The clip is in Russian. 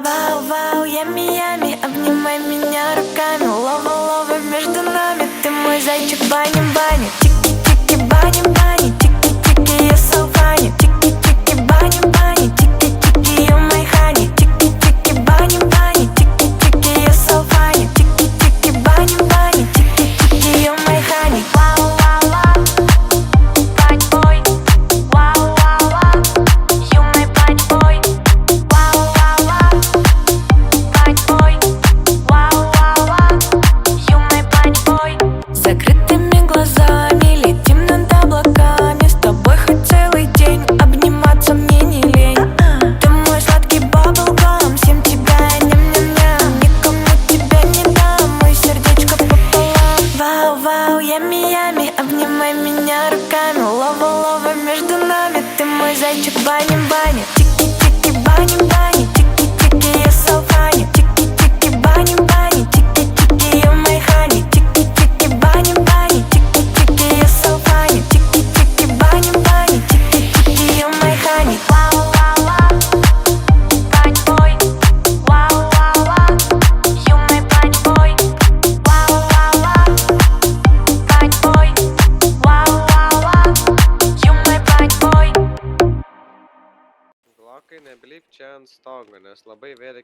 Вау-вау, ями-ями, обнимай меня руками. Лова-лова между нами, ты мой зайчик бани-бани. Чики-чики, бани-бани, чики-чики, я so funny. Чики-чики, бани-бани, чики-чики, you my honey. Чики-чики, бани-бани, чики-чики, я so funny. Чики-чики, бани-бани, чики-чики, you my honey. Вау-вау-вау, бань-бой. Вау-вау-вау, you my бань-бой. Вау-вау-вау, бань-бой. Вау-вау-вау, you my бань-бой. Закрытыми глазами летим над облаками. С тобой хоть целый день обниматься мне не лень. Ты мой сладкий баблгам, всем тебя ням-ням-ням. Никому тебя не дам, мой сердечко пополам. Вау-вау, ями-ями, обнимай меня руками. Лова-лова между нами, ты мой зайчик бани-бани. Чики-чики, бани-бани, чики-чики, я so funny. Чики-чики, бани-бани, чики-чики, you my honey. Чики-чики, бани-бани, чики-чики, я so funny. Чики-чики, бани-бани, чики-чики, you my honey. Вау-вау-вау, бань-бой. Вау-вау-вау, you my бань-бой. Вау-вау-вау, бань-бой. Вау-вау-вау, you my бань-бой. Glākai nebija ķēns stāgnes, labai vērīgi